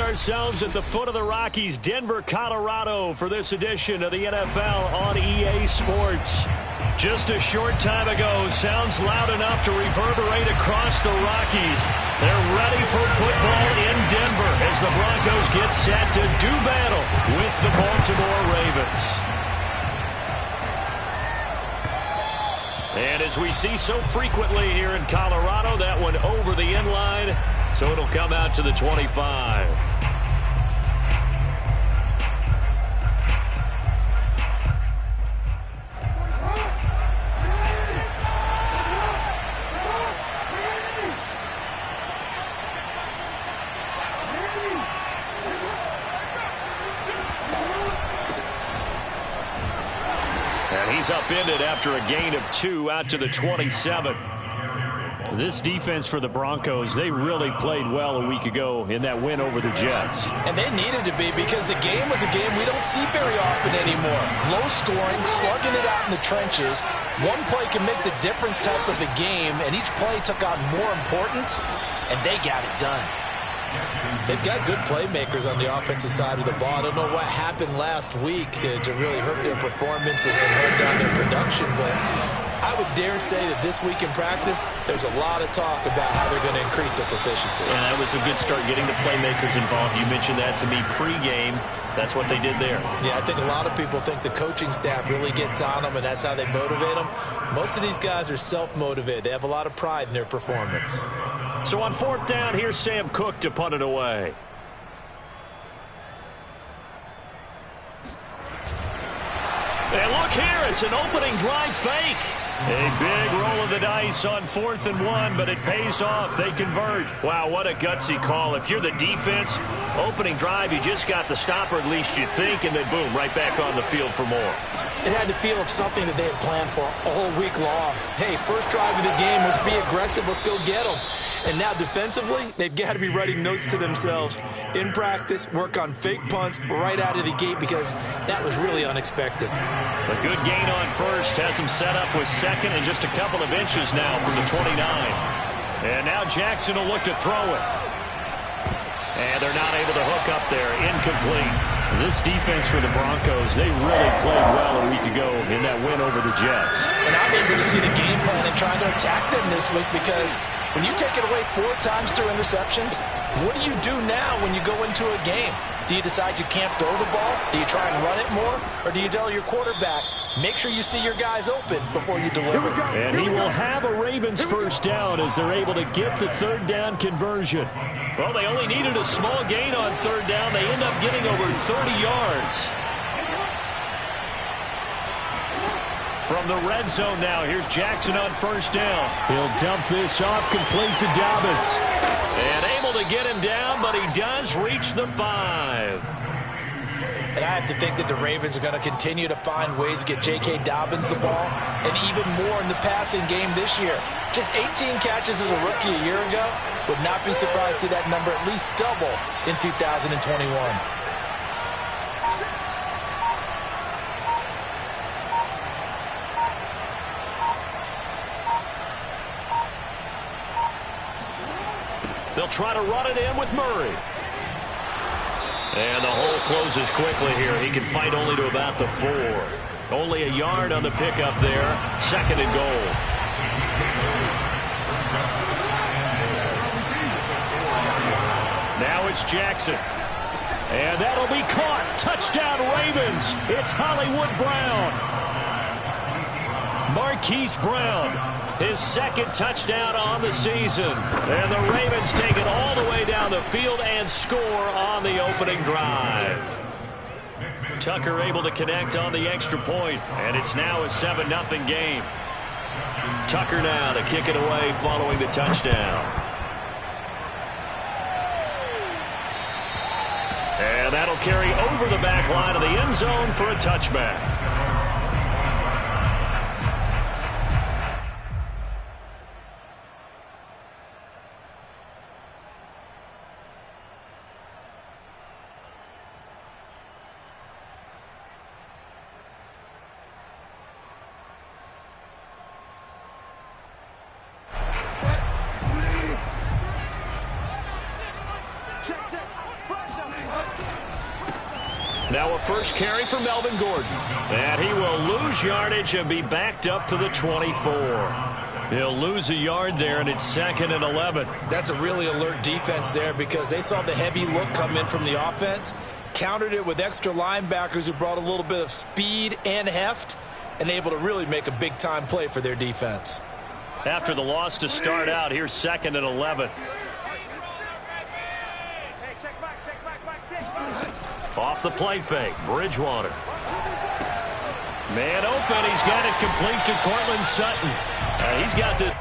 ourselves at the foot of the Rockies, Denver, Colorado, for this edition of the NFL on EA Sports. Just a short time ago, sounds loud enough to reverberate across the Rockies. They're ready for football in Denver as the Broncos get set to do battle with the Baltimore Ravens. And as we see so frequently here in Colorado, that one over the end line, so it'll come out to the 25. And he's upended after a gain of 2 out to the 27. This defense for the Broncos, they really played well a week ago in that win over the Jets. And they needed to be, because the game was a game we don't see very often anymore. Low scoring, slugging it out in the trenches. One play can make the difference type of the game, and each play took on more importance, and they got it done. They've got good playmakers on the offensive side of the ball. I don't know what happened last week to really hurt their performance and hold down their production, but I would dare say that this week in practice, there's a lot of talk about how they're going to increase their proficiency. And that was a good start, getting the playmakers involved. You mentioned that to me pregame. That's what they did there. Yeah, I think a lot of people think the coaching staff really gets on them, and that's how they motivate them. Most of these guys are self-motivated. They have a lot of pride in their performance. So on 4th down, here's Sam Cook to punt it away. And look here, it's an opening drive fake. A big roll of the dice on 4th and 1, but it pays off. They convert. Wow, what a gutsy call. If you're the defense, opening drive, you just got the stopper, at least you think, and then boom, right back on the field for more. It had the feel of something that they had planned for all week long. Hey, first drive of the game, let's be aggressive, let's go get them. And now defensively, they've got to be writing notes to themselves. In practice, work on fake punts right out of the gate, because that was really unexpected. A good gain on first has him set up with second and just a couple of inches now from the 29. And now Jackson will look to throw it. And they're not able to hook up there. Incomplete. This defense for the Broncos, they really played well a week ago in that win over the Jets. And I'm eager to see the game plan and trying to attack them this week, because when you take it away 4 times through interceptions, what do you do now when you go into a game? Do you decide you can't throw the ball? Do you try and run it more? Or do you tell your quarterback, make sure you see your guys open before you deliver? And he will have a Ravens first down as they're able to get the 3rd down conversion. Well, they only needed a small gain on 3rd down. They end up getting over 30 yards. From the red zone now, here's Jackson on 1st down. He'll dump this off, complete to Dobbins. And able to get him down, but he does reach the 5. And I have to think that the Ravens are going to continue to find ways to get J.K. Dobbins the ball, and even more in the passing game this year. Just 18 catches as a rookie a year ago. Would not be surprised to see that number at least double in 2021. They'll try to run it in with Murray. And the hole closes quickly here. He can fight only to about the 4. Only a yard on the pickup there. 2nd and goal. Now it's Jackson. And that'll be caught. Touchdown Ravens. It's Hollywood Brown. Marquise Brown. His 2nd touchdown on the season. And the Ravens take it all the way down the field and score on the opening drive. Tucker able to connect on the extra point, and it's now a 7-0 game. Tucker now to kick it away following the touchdown. And that'll carry over the back line of the end zone for a touchback. Now a first carry for Melvin Gordon. And he will lose yardage and be backed up to the 24. He'll lose a yard there, and it's 2nd and 11. That's a really alert defense there because they saw the heavy look come in from the offense, countered it with extra linebackers who brought a little bit of speed and heft, and able to really make a big-time play for their defense. After the loss to start out, here's 2nd and 11. Off the play fake, Bridgewater. Man open, he's got it complete to Cortland Sutton. He's got the...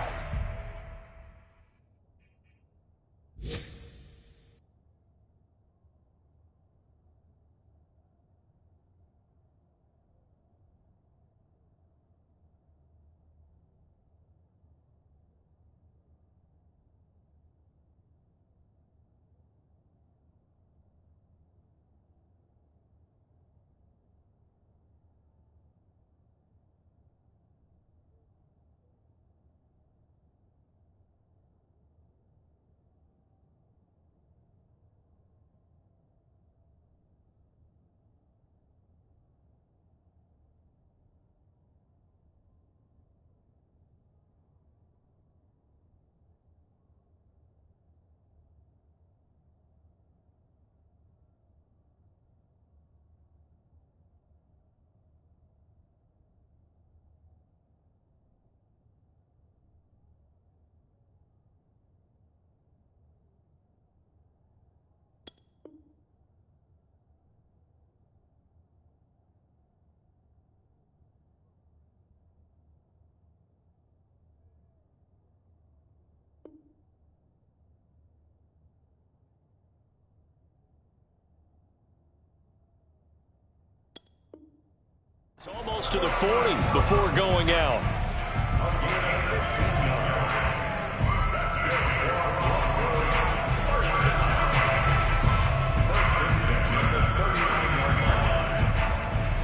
It's almost to the 40 before going out.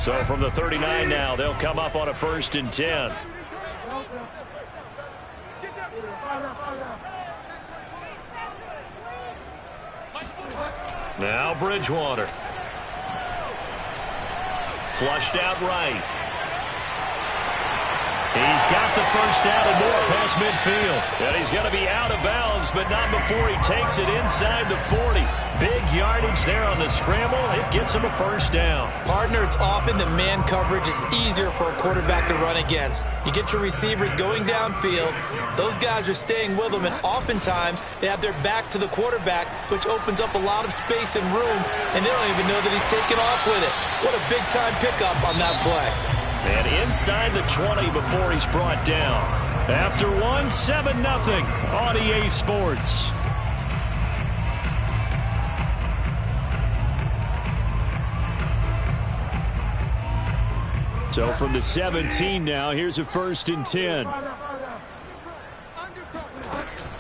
So from the 39 now, they'll come up on a 1st and 10. Now Bridgewater. Flushed out right. He's got the first down and more past midfield. And he's going to be out of bounds, but not before he takes it inside the 40. Big yardage there on the scramble. It gets him a first down. Partner, it's often that man coverage is easier for a quarterback to run against. You get your receivers going downfield. Those guys are staying with them, and oftentimes they have their back to the quarterback, which opens up a lot of space and room, and they don't even know that he's taken off with it. What a big-time pickup on that play. And inside the 20 before he's brought down. After one, 7-0 on EA Sports. So from the 17 now, here's a 1st and 10.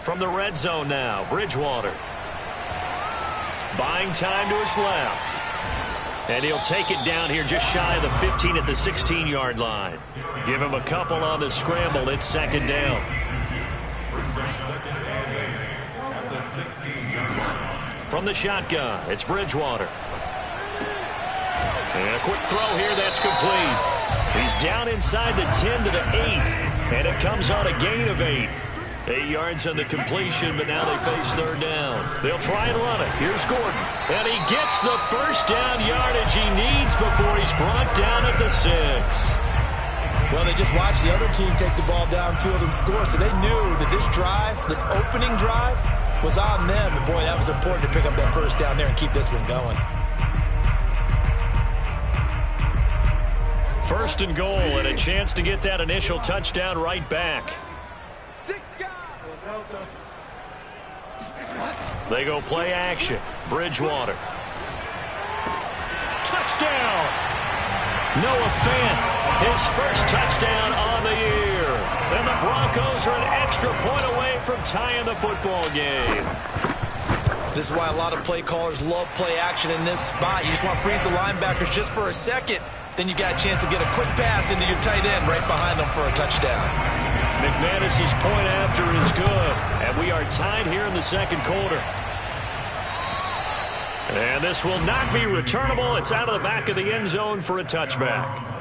From the red zone now, Bridgewater. Buying time to his left. And he'll take it down here just shy of the 15 at the 16-yard line. Give him a couple on the scramble. It's 2nd down. From the shotgun, it's Bridgewater. And a quick throw here that's complete. He's down inside the 10 to the 8. And it comes on a gain of 8. 8 yards on the completion, but now they face 3rd down. They'll try and run it. Here's Gordon. And he gets the first down yardage he needs before he's brought down at the 6. Well, they just watched the other team take the ball downfield and score, so they knew that this drive, this opening drive, was on them. And, boy, that was important to pick up that first down there and keep this one going. 1st and goal and a chance to get that initial touchdown right back. They go play action. Bridgewater. Touchdown! Noah Fant, his first touchdown on the year. And the Broncos are an extra point away from tying the football game. This is why a lot of play callers love play action in this spot. You just want to freeze the linebackers just for a second. Then you got a chance to get a quick pass into your tight end right behind them for a touchdown. McManus's point after is good. And we are tied here in the 2nd quarter. And this will not be returnable. It's out of the back of the end zone for a touchback.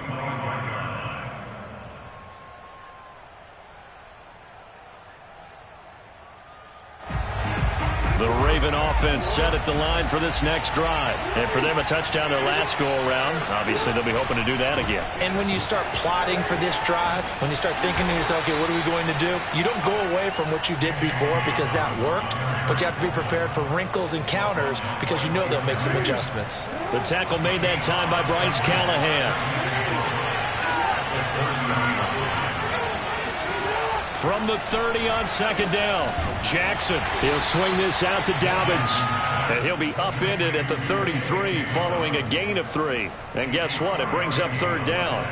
The Raven offense set at the line for this next drive. And for them, a touchdown their last go-around. Obviously, they'll be hoping to do that again. And when you start plotting for this drive, when you start thinking to yourself, okay, what are we going to do? You don't go away from what you did before because that worked, but you have to be prepared for wrinkles and counters because you know they'll make some adjustments. The tackle made that time by Bryce Callahan. From the 30 on second down, Jackson. He'll swing this out to Dobbins. And he'll be upended at the 33 following a gain of 3. And guess what? It brings up third down.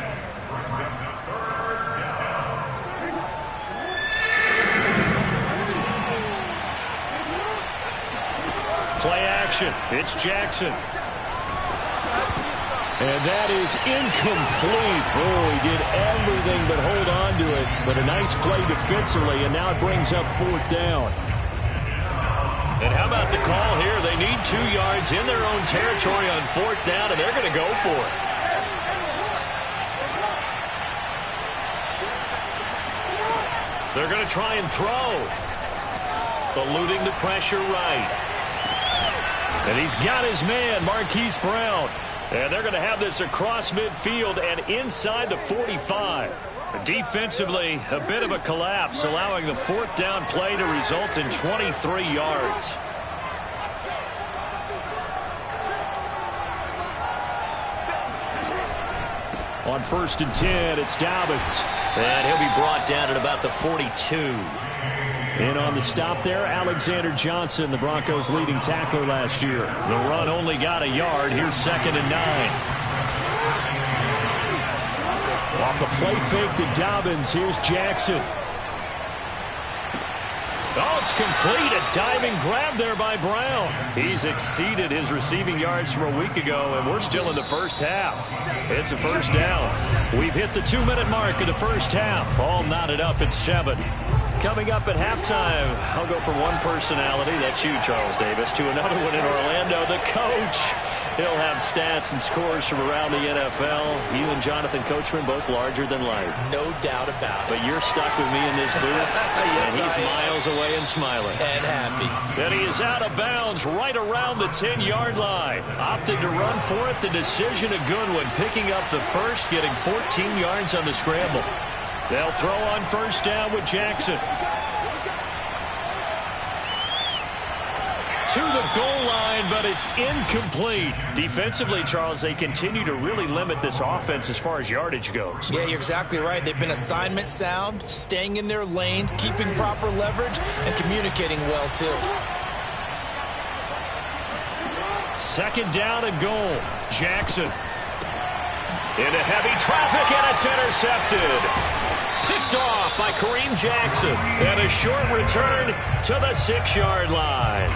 Play action. It's Jackson. And that is incomplete. Oh, he did everything but hold on to it. But a nice play defensively, and now it brings up fourth down. And how about the call here? They need 2 yards in their own territory on fourth down, and they're going to go for it. They're going to try and throw. Eluding the pressure right. And he's got his man, Marquise Brown. And they're going to have this across midfield and inside the 45. Defensively, a bit of a collapse, allowing the fourth down play to result in 23 yards. On 1st and 10, it's Dobbins. And he'll be brought down at about the 42. And on the stop there, Alexander Johnson, the Broncos' leading tackler last year. The run only got a yard. Here's 2nd and 9. Off the play fake to Dobbins, here's Jackson. Oh, it's complete. A diving grab there by Brown. He's exceeded his receiving yards from a week ago, and we're still in the first half. It's a first down. We've hit the 2-minute mark of the first half. All knotted up at 7. Coming up at halftime, I'll go from one personality, that's you, Charles Davis, to another one in Orlando, the coach. He'll have stats and scores from around the NFL. You and Jonathan Coachman, both larger than life. No doubt about it. But you're stuck with me in this booth, yes, and he's miles away and smiling. And happy. And he is out of bounds right around the 10-yard line. Opted to run for it. The decision a good one, picking up the first, getting 14 yards on the scramble. They'll throw on first down with Jackson. To the goal line, but it's incomplete. Defensively, Charles, they continue to really limit this offense as far as yardage goes. Yeah, you're exactly right. They've been assignment sound, staying in their lanes, keeping proper leverage, and communicating well, too. 2nd down and goal. Jackson. Into heavy traffic, and it's intercepted. Picked off by Kareem Jackson. And a short return to the 6-yard line.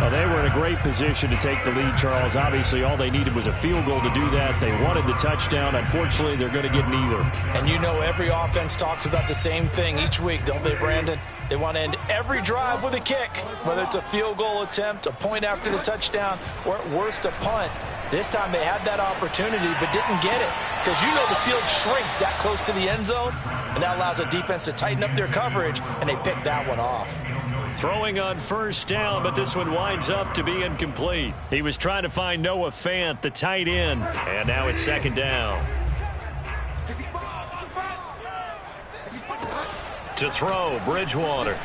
Well, they were in a great position to take the lead, Charles. Obviously, all they needed was a field goal to do that. They wanted the touchdown. Unfortunately, they're going to get neither. And you know every offense talks about the same thing each week, don't they, Brandon? They want to end every drive with a kick, whether it's a field goal attempt, a point after the touchdown, or at worst, a punt. This time they had that opportunity but didn't get it because you know the field shrinks that close to the end zone, and that allows a defense to tighten up their coverage, and they picked that one off. Throwing on first down, but this one winds up to be incomplete. He was trying to find Noah Fant, the tight end, and now it's 2nd down. To throw, Bridgewater.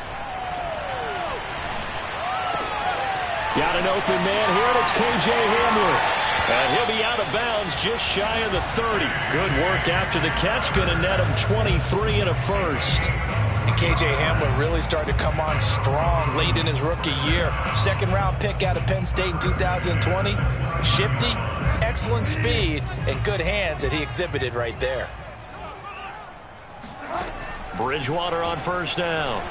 Got an open man here, and it's K.J. Hamler. And he'll be out of bounds just shy of the 30. Good work after the catch. Going to net him 23 and a first. And K.J. Hamler really started to come on strong late in his rookie year. 2nd-round pick out of Penn State in 2020. Shifty, excellent speed, and good hands that he exhibited right there. Bridgewater on first down.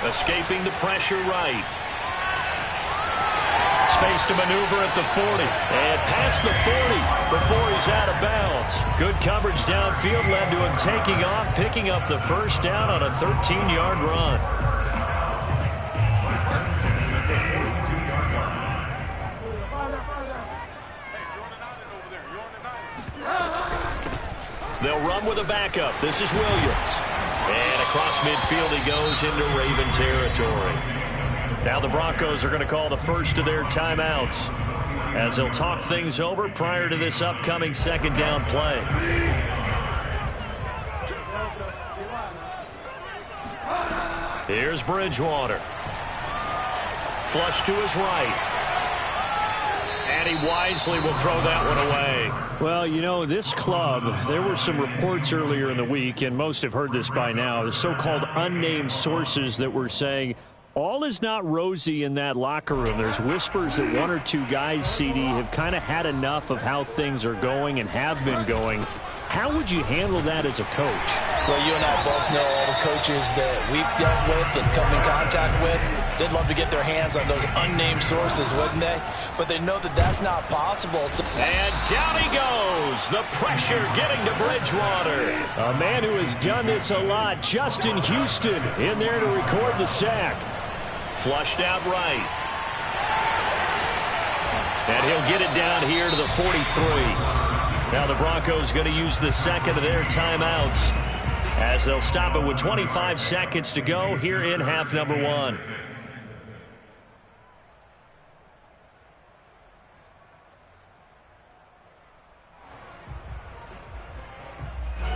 Escaping the pressure right. Space to maneuver at the 40. And past the 40 before he's out of bounds. Good coverage downfield led to him taking off, picking up the first down on a 13-yard run. They'll run with a backup. This is Williams. And across midfield he goes into Raven territory. Now the Broncos are going to call the first of their timeouts as they'll talk things over prior to this upcoming second down play. Here's Bridgewater. Flush to his right. And he wisely will throw that one away. Well, you know, this club, there were some reports earlier in the week, and most have heard this by now, the so-called unnamed sources that were saying all is not rosy in that locker room. There's whispers that one or two guys, CD, have kind of had enough of how things are going and have been going. How would you handle that as a coach? Well, you and I both know all the coaches that we've dealt with and come in contact with. They'd love to get their hands on those unnamed sources, wouldn't they? But they know that that's not possible. And down he goes. The pressure getting to Bridgewater. A man who has done this a lot, Justin Houston, in there to record the sack. Flushed out right. And he'll get it down here to the 43. Now the Broncos going to use the second of their timeouts as they'll stop it with 25 seconds to go here in half number one.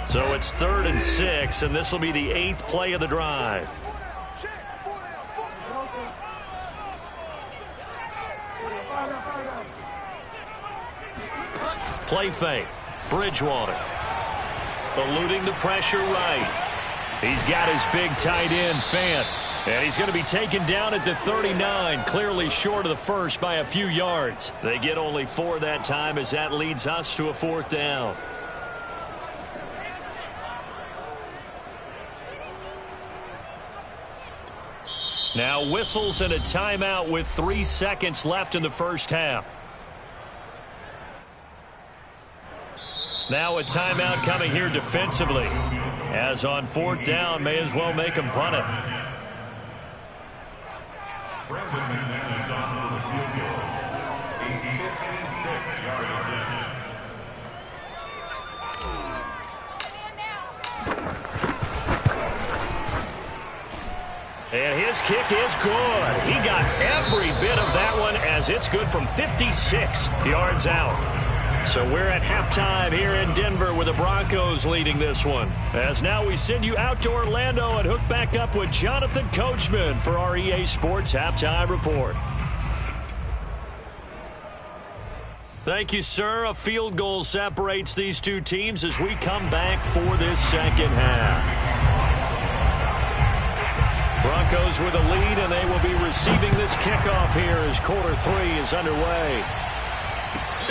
So it's 3rd and 6, and this will be the 8th play of the drive. Play fake. Bridgewater. Eluding the pressure right. He's got his big tight end, Fant. And he's going to be taken down at the 39, clearly short of the first by a few yards. They get only 4 that time as that leads us to a 4th down. Now whistles and a timeout with 3 seconds left in the first half. Now a timeout coming here defensively. As on 4th down, may as well make him punt it. And his kick is good. He got every bit of that one as it's good from 56 yards out. So we're at halftime here in Denver with the Broncos leading this one. As now we send you out to Orlando and hook back up with Jonathan Coachman for our EA Sports Halftime Report. Thank you, sir. A field goal separates these two teams as we come back for this second half. Broncos with a lead, and they will be receiving this kickoff here as quarter 3 is underway.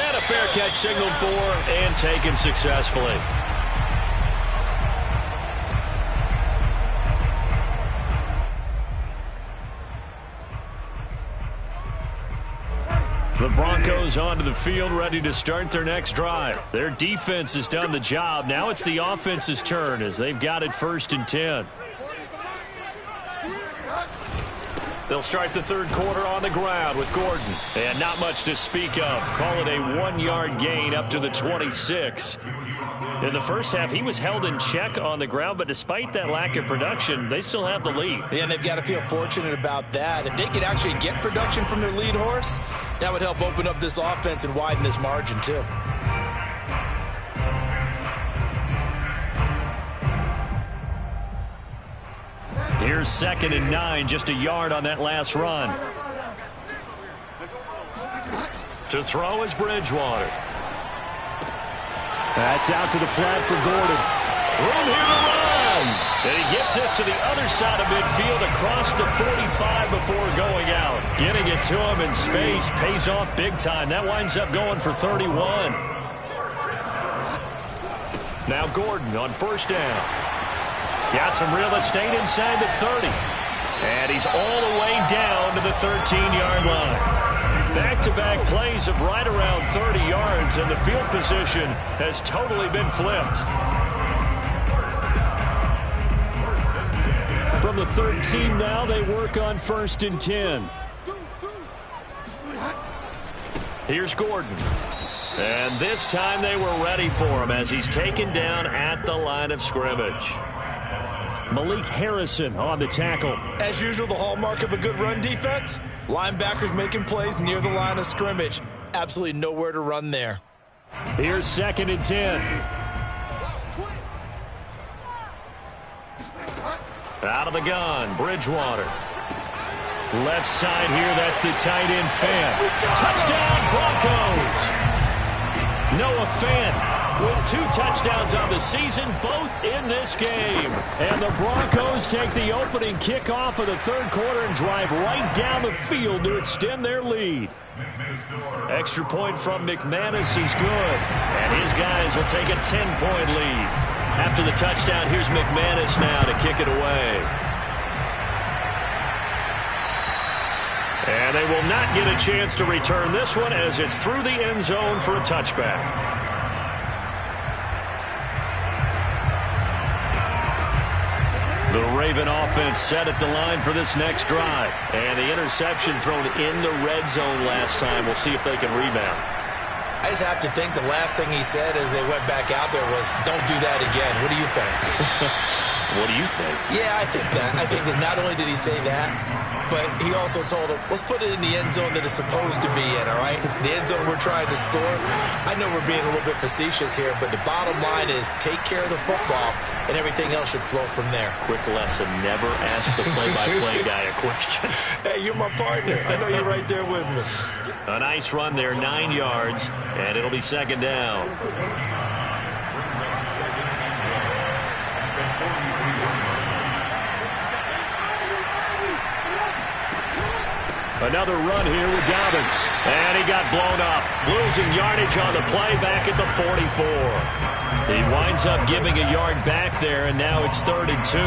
And a fair catch signaled for and taken successfully. The Broncos onto the field ready to start their next drive. Their defense has done the job. Now it's the offense's turn as they've got it 1st and 10. They'll start the third quarter on the ground with Gordon. And not much to speak of. Call it a 1-yard gain up to the 26. In the first half, he was held in check on the ground, but despite that lack of production, they still have the lead. Yeah, and they've got to feel fortunate about that. If they could actually get production from their lead horse, that would help open up this offense and widen this margin, too. Here's 2nd and 9, just a yard on that last run. To throw is Bridgewater. That's out to the flat for Gordon. Room here to run. And he gets this to the other side of midfield across the 45 before going out. Getting it to him in space pays off big time. That winds up going for 31. Now Gordon on 1st down. Got some real estate inside the 30. And he's all the way down to the 13-yard line. Back-to-back plays of right around 30 yards, and the field position has totally been flipped. From the 13 now, they work on 1st and 10. Here's Gordon. And this time they were ready for him as he's taken down at the line of scrimmage. Malik Harrison on the tackle. As usual, the hallmark of a good run defense, linebackers making plays near the line of scrimmage. Absolutely nowhere to run there. Here's 2nd and 10. Out of the gun, Bridgewater. Left side here, that's the tight end Fant. Touchdown, Broncos! Noah Fant with 2 touchdowns on the season, both in this game. And the Broncos take the opening kickoff of the 3rd quarter and drive right down the field to extend their lead. Extra point from McManus is good. And his guys will take a 10-point lead. After the touchdown, here's McManus now to kick it away. And they will not get a chance to return this one as it's through the end zone for a touchback. The Raven offense set at the line for this next drive. And the interception thrown in the red zone last time. We'll see if they can rebound. I just have to think the last thing he said as they went back out there was, don't do that again. What do you think? What do you think? Yeah, I think that. I think that not only did he say that, but he also told him, let's put it in the end zone that it's supposed to be in, all right? The end zone we're trying to score. I know we're being a little bit facetious here, but the bottom line is take care of the football, and everything else should flow from there. Quick lesson, never ask the play-by-play guy a question. Hey, you're my partner. I know you're right there with me. A nice run there, 9 yards, and it'll be 2nd down. Another run here with Dobbins. And he got blown up. Losing yardage on the play back at the 44. He winds up giving a yard back there, and now it's 3rd and 2.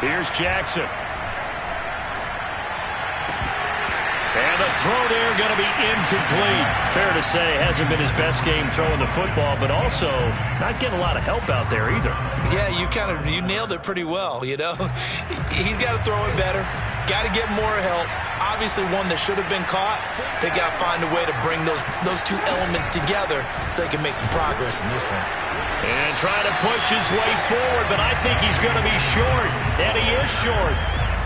Here's Jackson. And the throw there going to be incomplete. Fair to say, hasn't been his best game throwing the football, but also not getting a lot of help out there either. Yeah, you nailed it pretty well, you know. He's got to throw it better. Got to get more help. Obviously one that should have been caught. They got to find a way to bring those 2 elements together so they can make some progress in this one. And trying to push his way forward, but I think he's going to be short. And he is short.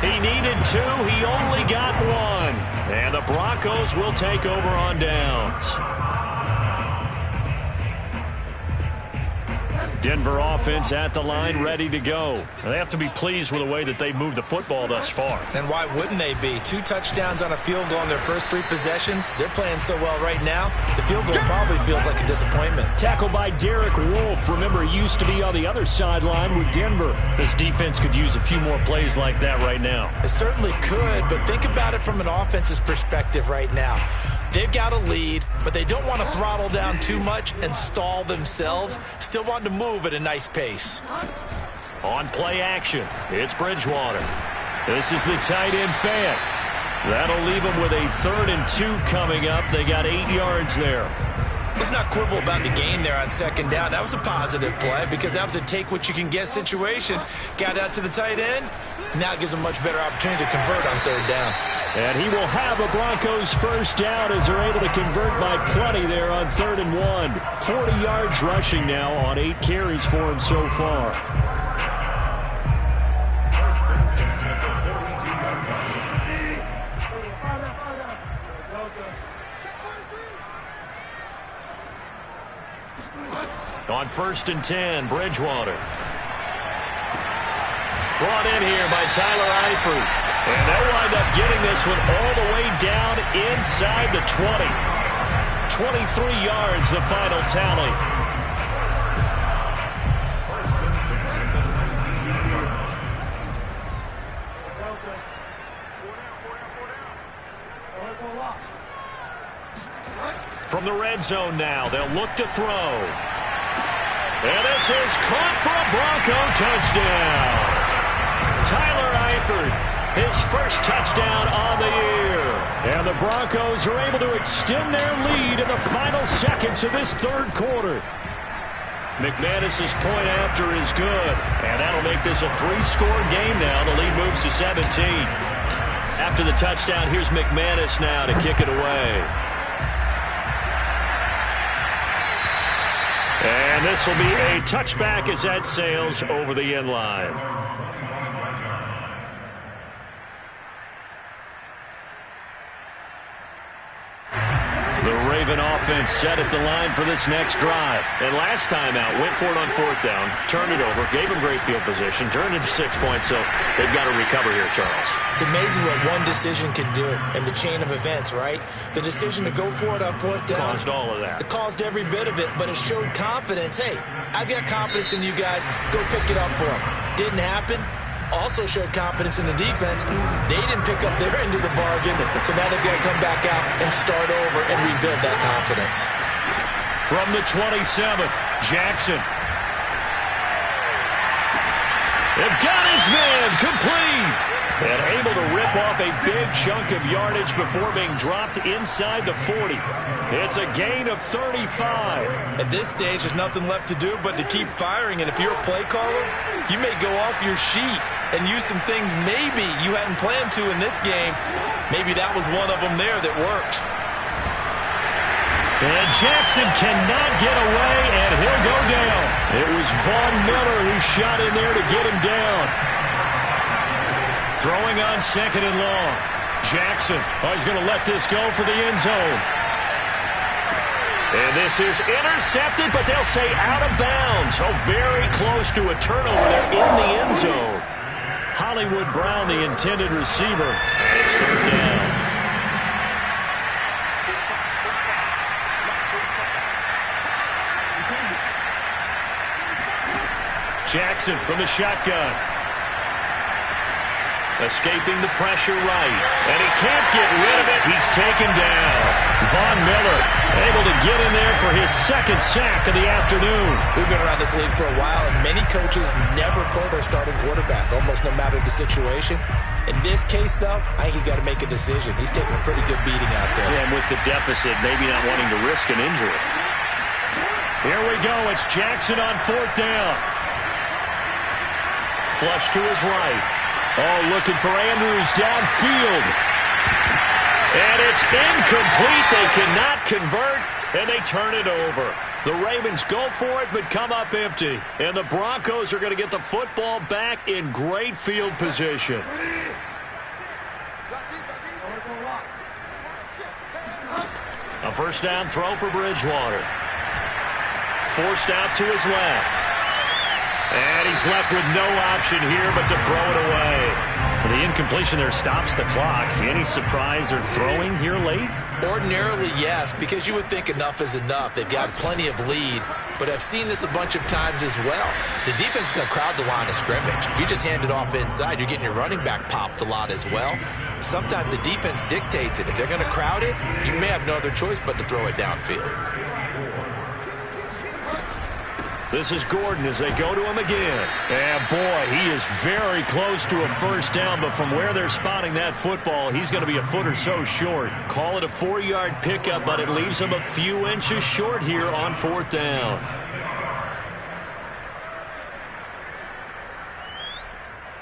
He needed 2. He only got 1. And the Broncos will take over on downs. Denver offense at the line, ready to go. They have to be pleased with the way that they moved the football thus far. And why wouldn't they be? 2 touchdowns on a field goal in their first 3 possessions. They're playing so well right now, the field goal probably feels like a disappointment. Tackled by Derek Wolfe. Remember, he used to be on the other sideline with Denver. This defense could use a few more plays like that right now. It certainly could, but think about it from an offense's perspective right now. They've got a lead, but they don't want to throttle down too much and stall themselves. Still want to move at a nice pace. On play action, it's Bridgewater. This is the tight end Fant. That'll leave them with a 3rd and 2 coming up. They got 8 yards there. Let's not quibble about the gain there on 2nd down. That was a positive play because that was a take-what-you-can-get situation. Got out to the tight end. Now it gives them a much better opportunity to convert on 3rd down. And he will have a Broncos first down as they're able to convert by plenty there on 3rd and 1. 40 yards rushing now on 8 carries for him so far. On 1st and 10, Bridgewater. Brought in here by Tyler Eifert. And they'll wind up getting this one all the way down inside the 20. 23 yards, the final tally. From the red zone now, they'll look to throw. And this is caught for a Bronco touchdown. Tyler Eifert. His first touchdown on the year. And the Broncos are able to extend their lead in the final seconds of this 3rd quarter. McManus's point after is good. And that'll make this a 3-score game now. The lead moves to 17. After the touchdown, here's McManus now to kick it away. And this will be a touchback as that sails over the end line. The Raven offense set at the line for this next drive. And last time out, went for it on fourth down, turned it over, gave them great field position, turned it to 6 points, so they've got to recover here, Charles. It's amazing what one decision can do in the chain of events, right? The decision to go for it on fourth down. Caused all of that. It caused every bit of it, but it showed confidence. Hey, I've got confidence in you guys. Go pick it up for them. Didn't happen. Also showed confidence in the defense. They didn't pick up their end of the bargain, so now they've got to come back out and start over and rebuild that confidence. From the 27, Jackson. They've got his man complete. And able to rip off a big chunk of yardage before being dropped inside the 40. It's a gain of 35. At this stage, there's nothing left to do but to keep firing. And if you're a play caller, you may go off your sheet and use some things maybe you hadn't planned to in this game. Maybe that was one of them there that worked. And Jackson cannot get away, and he'll go down. It was Von Miller who shot in there to get him down. Throwing on second and long. Jackson, he's going to let this go for the end zone. And this is intercepted, but they'll say out of bounds. Oh, very close to a turnover there in the end zone. Hollywood Brown, the intended receiver, and it's third down. Jackson from the shotgun. Escaping the pressure right. And he can't get rid of it. He's taken down. Von Miller able to get in there for his second sack of the afternoon. We've been around this league for a while, and many coaches never pull their starting quarterback, almost no matter the situation. In this case, though, I think he's got to make a decision. He's taking a pretty good beating out there. Yeah, and with the deficit, maybe not wanting to risk an injury. Here we go. It's Jackson on fourth down. Flush to his right. Oh, looking for Andrews downfield. And it's incomplete. They cannot convert, and they turn it over. The Ravens go for it, but come up empty. And the Broncos are going to get the football back in great field position. A first down throw for Bridgewater. Forced out to his left. And he's left with no option here but to throw it away. The incompletion there stops the clock. Any surprise they're throwing here late? Ordinarily, yes, because you would think enough is enough. They've got plenty of lead, but I've seen this a bunch of times as well. The defense is going to crowd the line of scrimmage. If you just hand it off inside, you're getting your running back popped a lot as well. Sometimes the defense dictates it. If they're going to crowd it, you may have no other choice but to throw it downfield. This is Gordon as they go to him again. And boy, he is very close to a first down, but from where they're spotting that football, he's going to be a foot or so short. Call it a 4-yard pickup, but it leaves him a few inches short here on fourth down.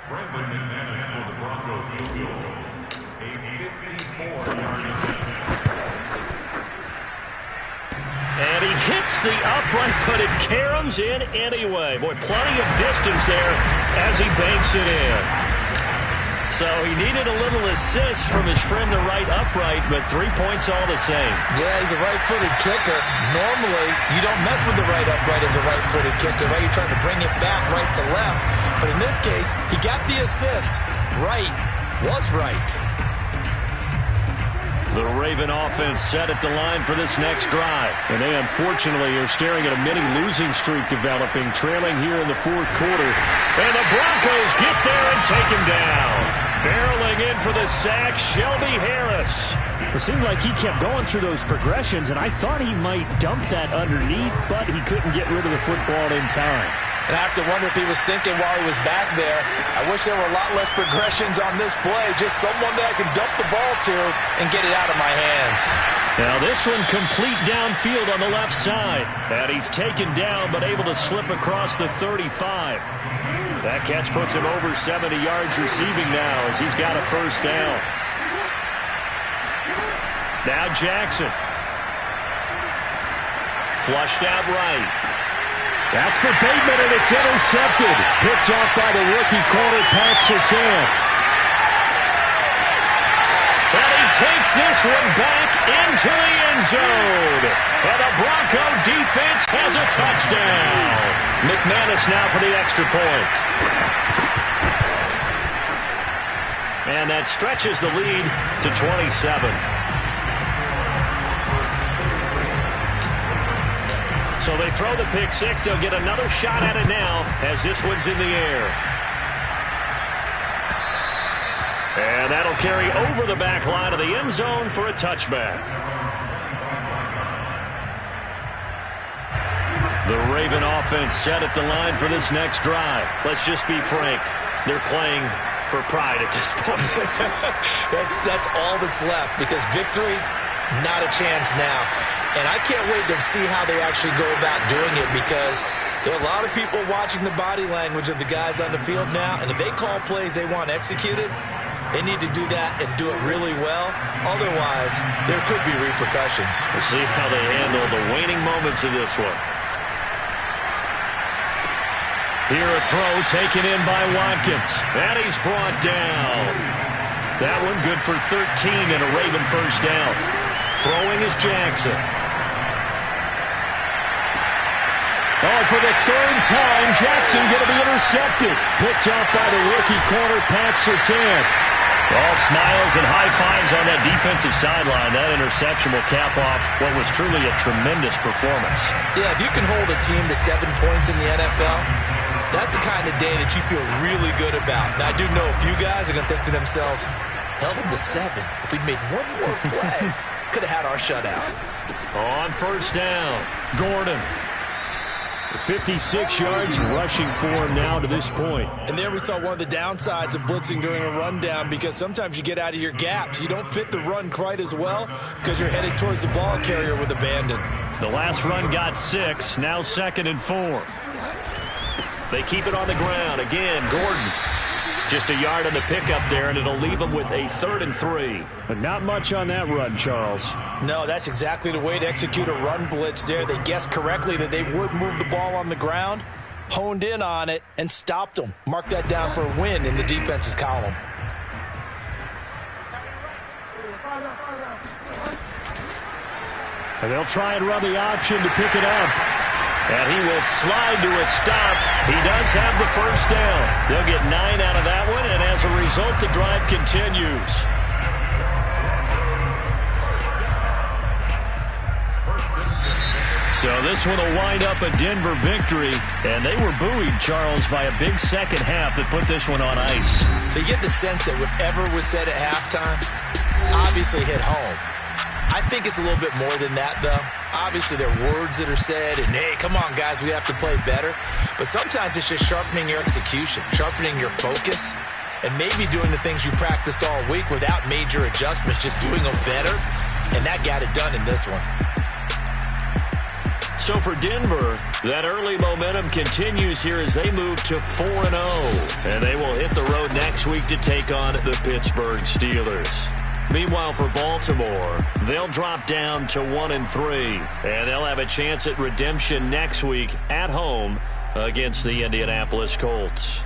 Brandon McManus for the Broncos field goal. A 54-yard And he hits the upright, but it caroms in anyway. Boy, plenty of distance there as he banks it in. So he needed a little assist from his friend the right upright, but 3 points all the same. Yeah, he's a right-footed kicker. Normally, you don't mess with the right upright as a right-footed kicker, right? You're trying to bring it back right to left. But in this case, he got the assist. Right was right. The Raven offense set at the line for this next drive. And they unfortunately are staring at a mini losing streak developing, trailing here in the fourth quarter. And the Broncos get there and take him down. Barreling in for the sack, Shelby Harris. It seemed like he kept going through those progressions, and I thought he might dump that underneath, but he couldn't get rid of the football in time. And I have to wonder if he was thinking while he was back there, I wish there were a lot less progressions on this play, just someone that I can dump the ball to and get it out of my hands. Now this one complete downfield on the left side. And he's taken down but able to slip across the 35. That catch puts him over 70 yards receiving now as he's got a first down. Now Jackson. Flushed out right. That's for Bateman, and it's intercepted. Picked off by the rookie corner, Pat Surtain. And he takes this one back into the end zone. And the Bronco defense has a touchdown. McManus now for the extra point. And that stretches the lead to 27. So they throw the pick six. They'll get another shot at it now as this one's in the air. And that'll carry over the back line of the end zone for a touchback. The Raven offense set at the line for this next drive. Let's just be frank. They're playing for pride at this point. That's all that's left because victory, not a chance now. And I can't wait to see how they actually go about doing it because there are a lot of people watching the body language of the guys on the field now. And if they call plays they want executed, they need to do that and do it really well. Otherwise, there could be repercussions. We'll see how they handle the waning moments of this one. Here a throw taken in by Watkins. And he's brought down. That one good for 13 and a Raven first down. Throwing is Jackson. Oh, for the third time, Jackson going to be intercepted. Picked off by the rookie corner, Pat Surtain. All smiles and high fives on that defensive sideline. That interception will cap off what was truly a tremendous performance. Yeah, if you can hold a team to 7 points in the NFL, that's the kind of day that you feel really good about. Now, I do know a few guys are going to think to themselves, held them to 7. If we'd made one more play, could have had our shutout. On first down, Gordon. 56 yards rushing for him now to this point. And there we saw one of the downsides of blitzing during a rundown because sometimes you get out of your gaps. You don't fit the run quite as well because you're headed towards the ball carrier with abandon. The last run got 6, now 2nd and 4. They keep it on the ground. Again, Gordon. Just a yard on the pickup there, and it'll leave them with a 3rd and 3. But not much on that run, Charles. No, that's exactly the way to execute a run blitz there. They guessed correctly that they would move the ball on the ground, honed in on it, and stopped them. Mark that down for a win in the defense's column. And they'll try and run the option to pick it up. And he will slide to a stop. He does have the first down. They'll get 9 out of that one, and as a result, the drive continues. So this one will wind up a Denver victory, and they were buoyed, Charles, by a big second half that put this one on ice. So you get the sense that whatever was said at halftime obviously hit home. I think it's a little bit more than that, though. Obviously, there are words that are said, and, hey, come on, guys, we have to play better. But sometimes it's just sharpening your execution, sharpening your focus, and maybe doing the things you practiced all week without major adjustments, just doing them better, and that got it done in this one. So for Denver, that early momentum continues here as they move to 4-0. And they will hit the road next week to take on the Pittsburgh Steelers. Meanwhile, for Baltimore, they'll drop down to 1-3, and they'll have a chance at redemption next week at home against the Indianapolis Colts.